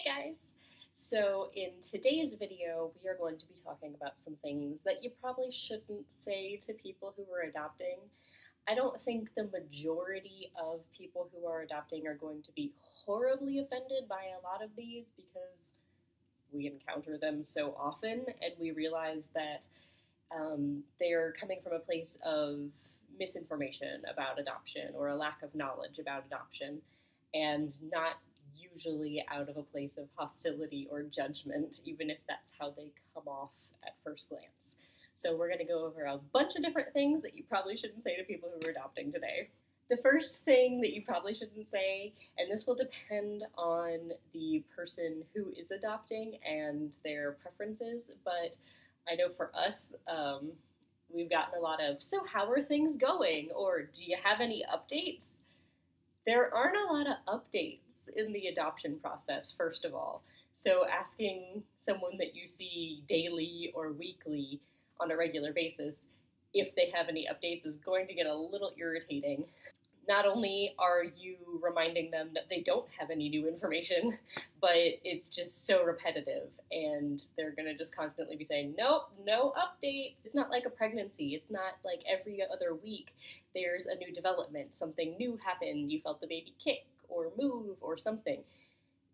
Guys! So in today's video, we are going to be talking about some things that you probably shouldn't say to people who are adopting. I don't think the majority of people who are adopting are going to be horribly offended by a lot of these because we encounter them so often and we realize that they're coming from a place of misinformation about adoption or a lack of knowledge about adoption and not usually out of a place of hostility or judgment, even if that's how they come off at first glance. So we're going to go over a bunch of different things that you probably shouldn't say to people who are adopting today. The first thing that you probably shouldn't say, and this will depend on the person who is adopting and their preferences, but I know for us, we've gotten a lot of, so how are things going? Or do you have any updates? There aren't a lot of updates in the adoption process, first of all. So asking someone that you see daily or weekly on a regular basis if they have any updates is going to get a little irritating. Not only are you reminding them that they don't have any new information, but it's just so repetitive and they're going to just constantly be saying, nope, no updates. It's not like a pregnancy. It's not like every other week there's a new development. Something new happened. You felt the baby kick or move or something.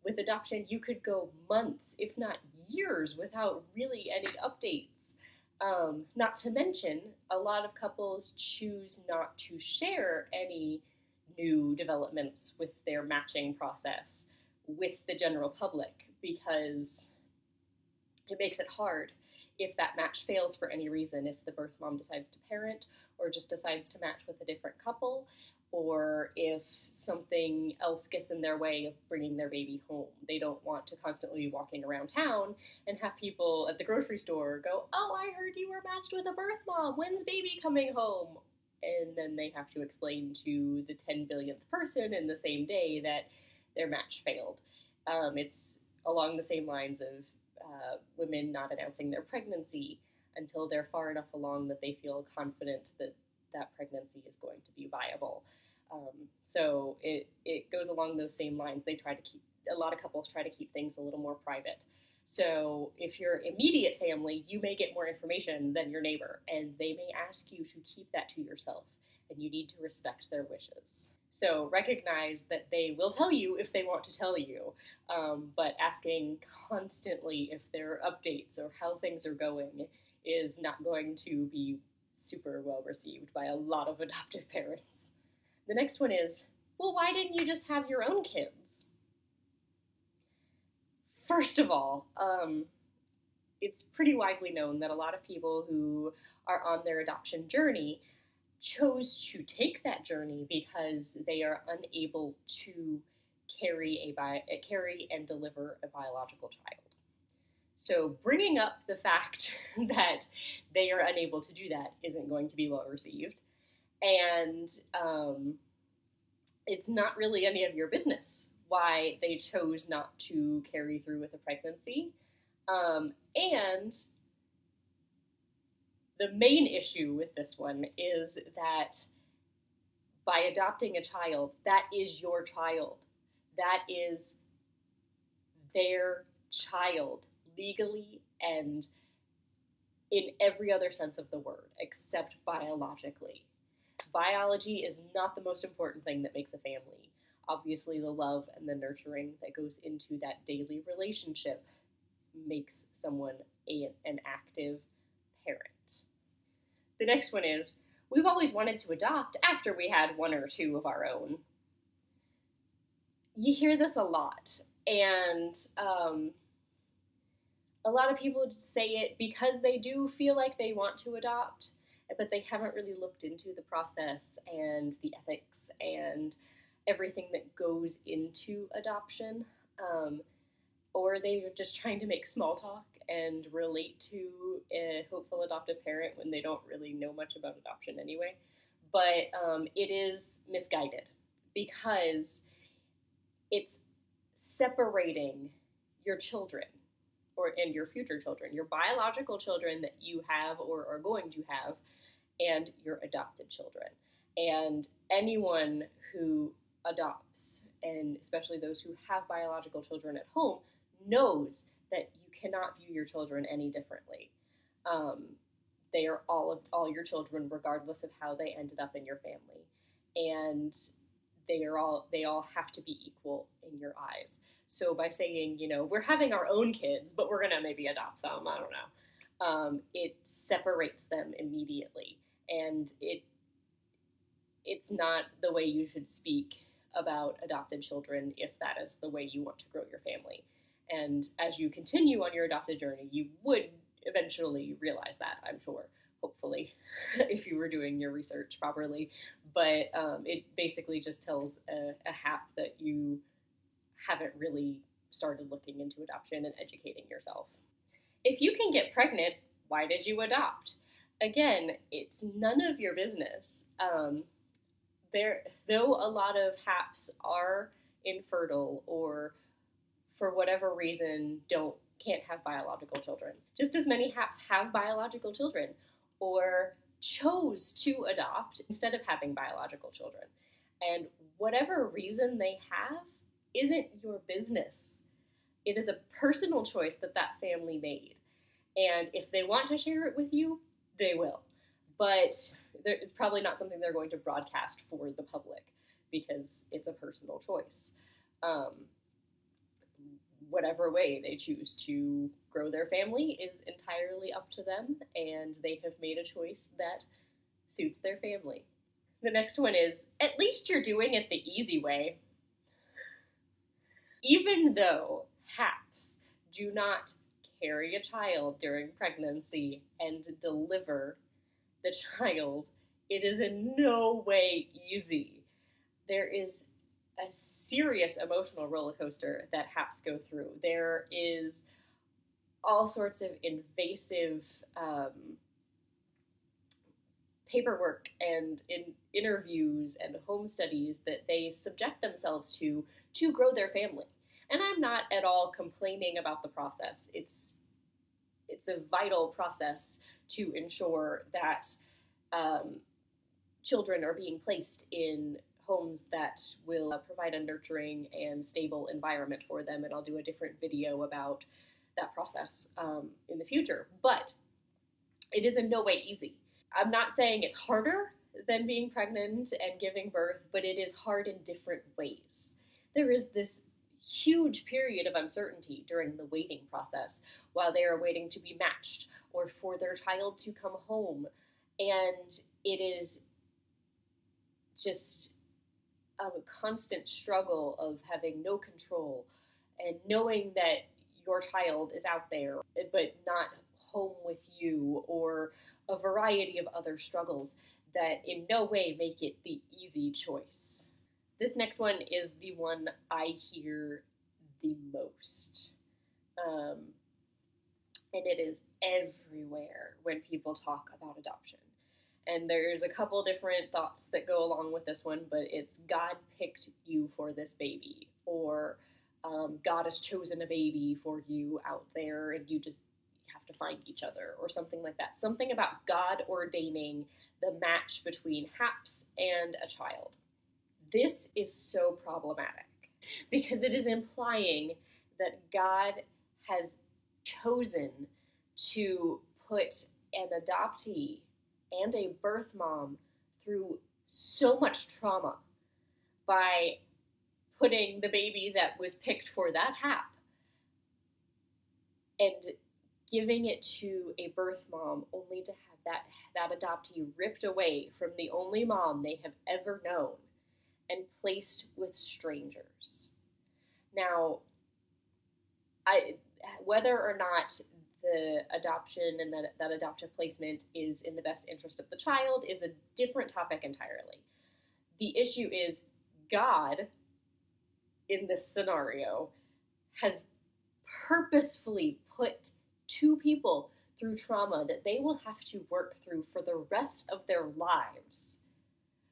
With adoption, you could go months, if not years, without really any updates. Not to mention, a lot of couples choose not to share any new developments with their matching process with the general public because it makes it hard if that match fails for any reason, if the birth mom decides to parent or just decides to match with a different couple, or if something else gets in their way of bringing their baby home. They don't want to constantly be walking around town and have people at the grocery store go, oh, I heard you were matched with a birth mom. When's baby coming home? And then they have to explain to the 10 billionth person in the same day that their match failed. It's along the same lines of women not announcing their pregnancy until they're far enough along that they feel confident that that pregnancy is going to be viable. So it goes along those same lines. A lot of couples try to keep things a little more private. So if you're immediate family, you may get more information than your neighbor, and they may ask you to keep that to yourself, and you need to respect their wishes. So recognize that they will tell you if they want to tell you, but asking constantly if there are updates or how things are going is not going to be super well received by a lot of adoptive parents. The next one is, well, why didn't you just have your own kids? First of all, it's pretty widely known that a lot of people who are on their adoption journey chose to take that journey because they are unable to carry and deliver a biological child. So bringing up the fact that they are unable to do that isn't going to be well received. And it's not really any of your business why they chose not to carry through with a pregnancy. And the main issue with this one is that by adopting a child, that is your child. That is their child, legally and in every other sense of the word, except biologically. Biology is not the most important thing that makes a family. Obviously, the love and the nurturing that goes into that daily relationship makes someone an active parent. The next one is, we've always wanted to adopt after we had one or two of our own. You hear this a lot, and a lot of people say it because they do feel like they want to adopt, but they haven't really looked into the process and the ethics and everything that goes into adoption, or they're just trying to make small talk and relate to a hopeful adoptive parent when they don't really know much about adoption anyway. But it is misguided because it's separating your children and your future children, your biological children that you have or are going to have, and your adopted children. And anyone who adopts and especially those who have biological children at home, knows that you cannot view your children any differently. They are all your children, regardless of how they ended up in your family, and they all have to be equal in your eyes. So by saying, we're having our own kids, but we're gonna maybe adopt some, I don't know, it separates them immediately, and it's not the way you should speak about adopted children if that is the way you want to grow your family. And as you continue on your adopted journey, you would eventually realize that, I'm sure, hopefully, if you were doing your research properly. But it basically just tells a HAP that you haven't really started looking into adoption and educating yourself. If you can get pregnant, why did you adopt? Again, it's none of your business. Though a lot of HAPs are infertile or for whatever reason can't have biological children, just as many HAPs have biological children or chose to adopt instead of having biological children. And whatever reason they have isn't your business. It is a personal choice that family made. And if they want to share it with you, they will. But it's probably not something they're going to broadcast for the public because it's a personal choice. Whatever way they choose to grow their family is entirely up to them, and they have made a choice that suits their family. The next one is, at least you're doing it the easy way. Even though HAPs do not carry a child during pregnancy and deliver the child, it is in no way easy. There is a serious emotional roller coaster that HAPs go through. There is all sorts of invasive paperwork and interviews and home studies that they subject themselves to grow their family. And I'm not at all complaining about the process. It's a vital process to ensure that children are being placed in homes that will provide a nurturing and stable environment for them, and I'll do a different video about that process in the future. But it is in no way easy. I'm not saying it's harder than being pregnant and giving birth, but it is hard in different ways. There is this huge period of uncertainty during the waiting process while they are waiting to be matched or for their child to come home. And it is just a constant struggle of having no control and knowing that your child is out there but not home with you, or a variety of other struggles that in no way make it the easy choice. This next one is the one I hear the most. And it is everywhere when people talk about adoption. And there's a couple different thoughts that go along with this one, but it's God picked you for this baby, or God has chosen a baby for you out there and you just have to find each other, or something like that. Something about God ordaining the match between HAPs and a child. This is so problematic because it is implying that God has chosen to put an adoptee and a birth mom through so much trauma by putting the baby that was picked for that HAP and giving it to a birth mom only to have that adoptee ripped away from the only mom they have ever known and placed with strangers. Now, whether or not the adoption and that adoptive placement is in the best interest of the child is a different topic entirely. The issue is God, in this scenario, has purposefully put two people through trauma that they will have to work through for the rest of their lives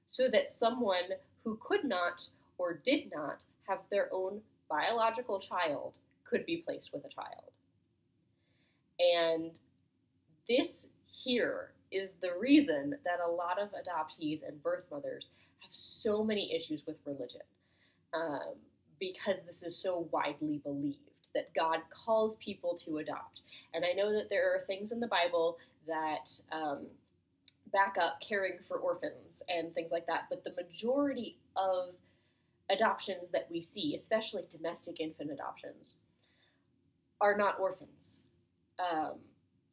so that someone who could not or did not have their own biological child could be placed with a child. And this here is the reason that a lot of adoptees and birth mothers have so many issues with religion. because this is so widely believed that God calls people to adopt. And I know that there are things in the Bible that back up caring for orphans and things like that, but the majority of adoptions that we see, especially domestic infant adoptions, are not orphans.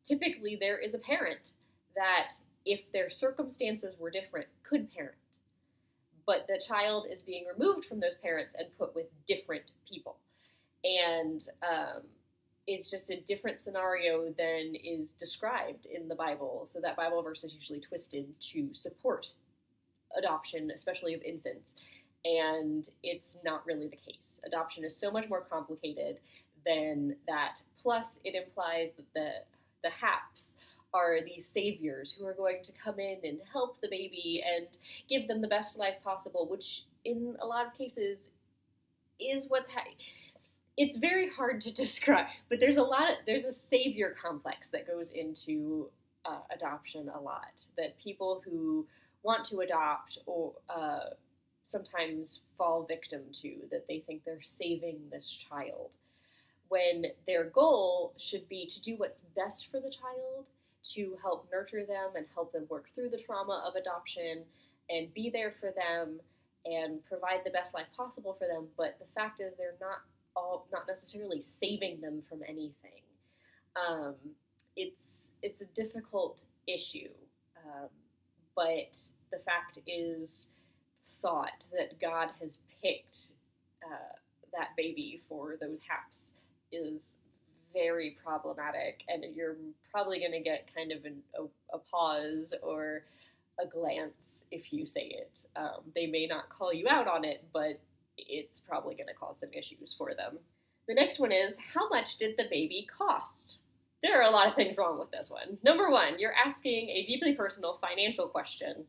Typically, there is a parent that, if their circumstances were different, could parent. But the child is being removed from those parents and put with different people. And it's just a different scenario than is described in the Bible. So that Bible verse is usually twisted to support adoption, especially of infants. And it's not really the case. Adoption is so much more complicated than that. Plus, it implies that the haps are these saviors who are going to come in and help the baby and give them the best life possible, which in a lot of cases is what's it's very hard to describe, but there's a savior complex that goes into adoption a lot, that people who want to adopt or sometimes fall victim to, that they think they're saving this child, when their goal should be to do what's best for the child, to help nurture them and help them work through the trauma of adoption and be there for them and provide the best life possible for them. But the fact is, they're not necessarily saving them from anything. It's a difficult issue, but the fact is, thought that God has picked that baby for those haps is very problematic, and you're probably going to get kind of a pause or a glance if you say it. They may not call you out on it, but it's probably going to cause some issues for them. The next one is, how much did the baby cost? There are a lot of things wrong with this one. Number one, you're asking a deeply personal financial question,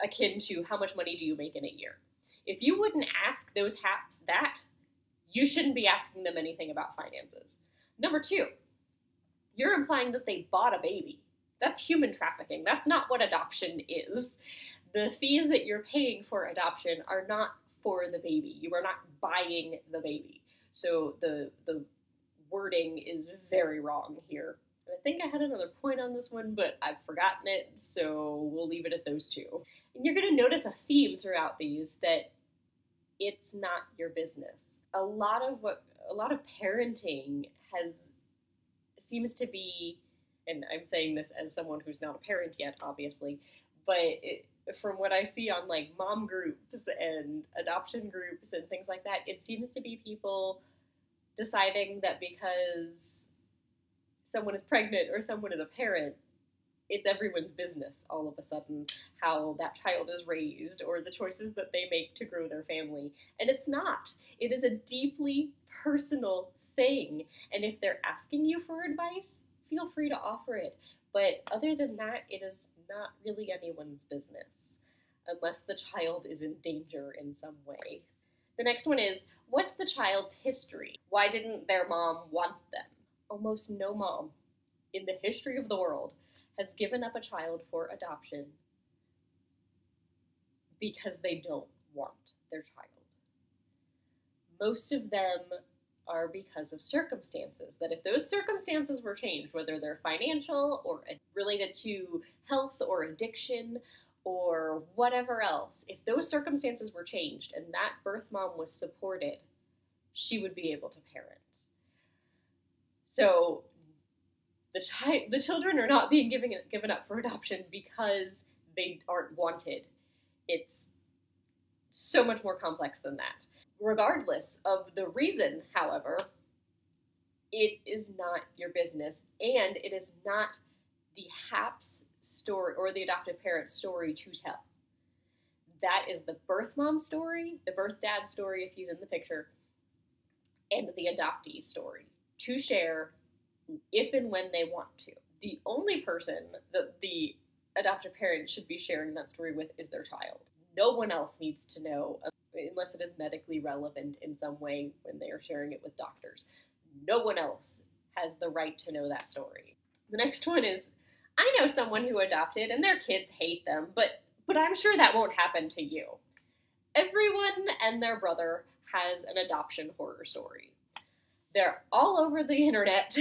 akin to how much money do you make in a year? If you wouldn't ask those haps that, you shouldn't be asking them anything about finances. Number two, you're implying that they bought a baby. That's human trafficking. That's not what adoption is. The fees that you're paying for adoption are not for the baby. You are not buying the baby. So the wording is very wrong here. I think I had another point on this one, but I've forgotten it, so we'll leave it at those two. And you're going to notice a theme throughout these, that it's not your business. A lot of parenting seems to be, and I'm saying this as someone who's not a parent yet, obviously, but from what I see on like mom groups and adoption groups and things like that, it seems to be people deciding that because someone is pregnant or someone is a parent, it's everyone's business all of a sudden how that child is raised or the choices that they make to grow their family. And it's not. It is a deeply personal thing. And if they're asking you for advice, feel free to offer it. But other than that, it is not really anyone's business unless the child is in danger in some way. The next one is, what's the child's history? Why didn't their mom want them? Almost no mom in the history of the world has given up a child for adoption because they don't want their child. Most of them are because of circumstances, that if those circumstances were changed, whether they're financial or related to health or addiction or whatever else, if those circumstances were changed and that birth mom was supported, she would be able to parent. So the children are not being given up for adoption because they aren't wanted. It's so much more complex than that. Regardless of the reason, however, it is not your business, and it is not the HAP's story or the adoptive parent's story to tell. That is the birth mom story, the birth dad story if he's in the picture, and the adoptee story to share if and when they want to. The only person that the adoptive parent should be sharing that story with is their child. No one else needs to know unless it is medically relevant in some way when they are sharing it with doctors. No one else has the right to know that story. The next one is, I know someone who adopted and their kids hate them, but I'm sure that won't happen to you. Everyone and their brother has an adoption horror story. They're all over the internet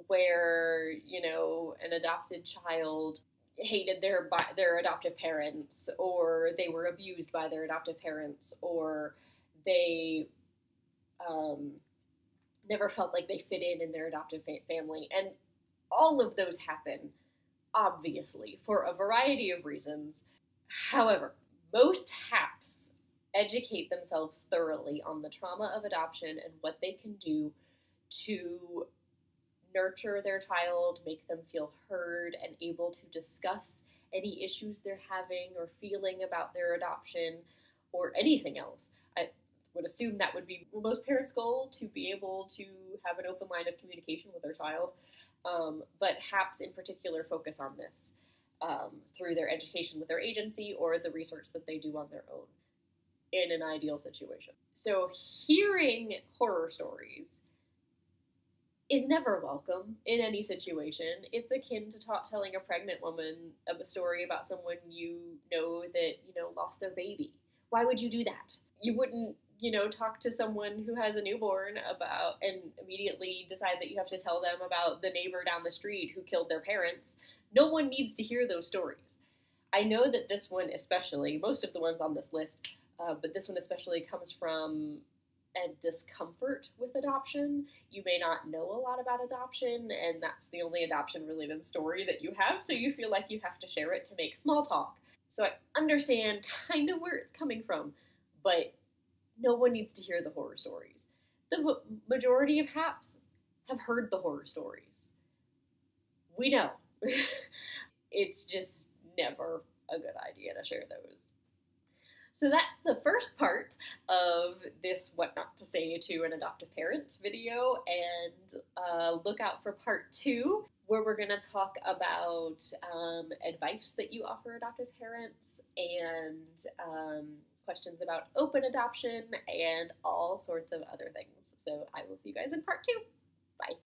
where, an adopted child hated their adoptive parents, or they were abused by their adoptive parents, or they never felt like they fit in their adoptive family. And all of those happen, obviously, for a variety of reasons. However, most HAPs educate themselves thoroughly on the trauma of adoption and what they can do to nurture their child, make them feel heard, and able to discuss any issues they're having or feeling about their adoption or anything else. I would assume that would be most parents' goal, to be able to have an open line of communication with their child. But HAPs in particular focus on this through their education with their agency or the research that they do on their own in an ideal situation. So hearing horror stories is never welcome in any situation. It's akin to telling a pregnant woman a story about someone that lost their baby. Why would you do that? You wouldn't, talk to someone who has a newborn and immediately decide that you have to tell them about the neighbor down the street who killed their parents. No one needs to hear those stories. I know that this one especially, most of the ones on this list, but this one especially comes from a discomfort with adoption. You may not know a lot about adoption, and that's the only adoption-related story that you have, so you feel like you have to share it to make small talk. So I understand kind of where it's coming from, but no one needs to hear the horror stories. The majority of HAPs have heard the horror stories. We know. It's just never a good idea to share those. So that's the first part of this What Not to Say to an Adoptive Parent video, and look out for part 2, where we're going to talk about advice that you offer adoptive parents, and questions about open adoption, and all sorts of other things. So I will see you guys in part 2. Bye.